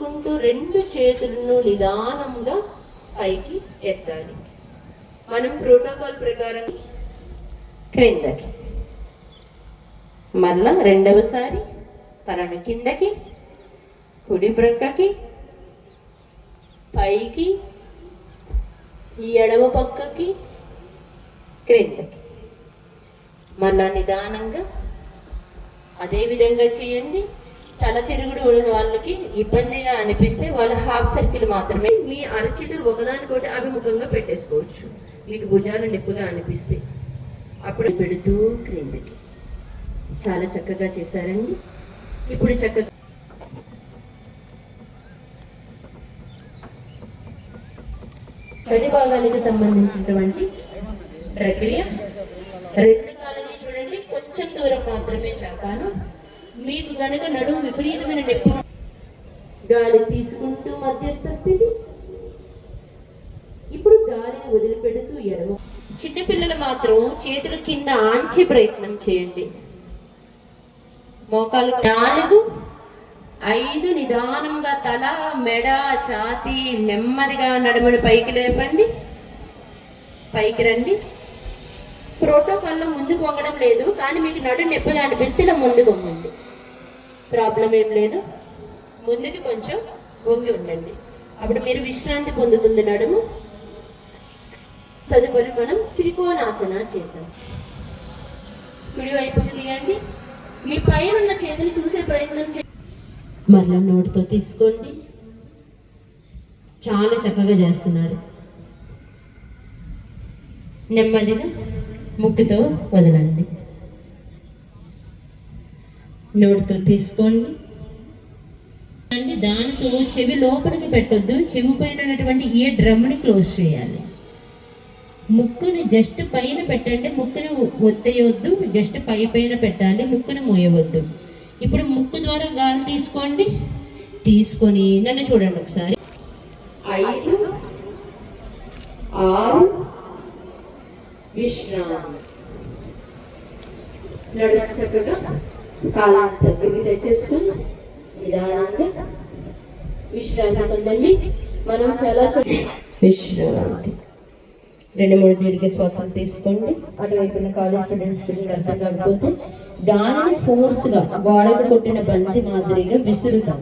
తీసుకుంటూ రెండు చేతులను నిదానంగా పైకి ఎత్తాలి. మనం ప్రోటోకాల్ ప్రకారం క్రిందకి, మళ్ళా రెండవసారి తలను కిందకి, కుడి ప్రక్కకి, పైకి, ఈ ఎడమ పక్కకి, క్రిందకి. మళ్ళా నిదానంగా అదే విధంగా చేయండి. తల తిరుగుడు వాళ్ళకి ఇబ్బందిగా అనిపిస్తే వాళ్ళు హాఫ్ సర్కిల్ మాత్రమే మీ అరచేతులు ఒకదానికోటి అభిముఖంగా పెట్టేసుకోవచ్చు. మీకు భుజాలు నొప్పిగా అనిపిస్తే అప్పుడు పెడుతూ క్రిందికి. చాలా చక్కగా చేశారండి. ఇప్పుడు చక్కగా చడి భాగానికి సంబంధించినటువంటి ప్రక్రియ. రెండు కాళ్ళని చూడండి, కొంచెం దూరం మాత్రమే చాపాను. మీకు కనుక నడుము విపరీతమైన నొప్పి, గాలి తీసుకుంటూ మధ్యస్థ స్థితి. ఇప్పుడు గాలిని వదిలిపెడుతూ ఎడమ. చిన్నపిల్లలు మాత్రం చేతుల కింద ఆంచే ప్రయత్నం చేయండి. మోకాలు 4, 5 నిదానంగా తల, మెడ, ఛాతీ నెమ్మదిగా నడుముని పైకి లేపండి. పైకి రండి. ప్రోటోకాల్లో ముందు పొంగడం లేదు, కానీ మీకు నడుము నొప్పిగా అనిపిస్తే ఇలా ముందు పొంగండి, ప్రాబ్లం ఏం లేదు. ముందుకి కొంచెం వంగి ఉండండి, అప్పుడు మీరు విశ్రాంతి పొందుతుంది నడుము. తదుపరి మనం త్రికోణాసన చేద్దాం. కుడి వైపుకి తీయండి. మీ పైన ఉన్న చేతులు చూసే ప్రయత్నం చేయండి. మళ్ళా నోటితో తీసుకోండి. చాలా చక్కగా చేస్తున్నారు. నెమ్మదిగా ముక్కుతో వదలండి. నోటితో తీసుకోండి. దానితో చెవి లోపలికి పెట్టొద్దు. చెవి పైన ఉన్నటువంటి ఏ డ్రమ్ని క్లోజ్ చేయాలి. ముక్కుని జస్ట్ పైన పెట్టండి. ముక్కుని ఒత్తేయొద్దు, జస్ట్ పైన పెట్టాలి. ముక్కుని మోయవద్దు. ఇప్పుడు ముక్కు ద్వారా గాలి తీసుకోండి. తీసుకొని నన్ను చూడండి ఒకసారి. 5, 6 విశ్రాంతి. నడుము చక్కగా కాళ్ళని దగ్గరికి తెచ్చేసుకుని నిదానంగా విశ్రాంతి పొందండి. మనం చాలా విశ్రాంతి. 2-3 దీర్ఘ శ్వాసాలు తీసుకోండి. అటువైపున కాలేజ్ స్టూడెంట్ అర్థం కాకపోతే దానిని ఫోర్స్గా గోడకు కొట్టిన బంతి మాదిరిగా విసురుతాం.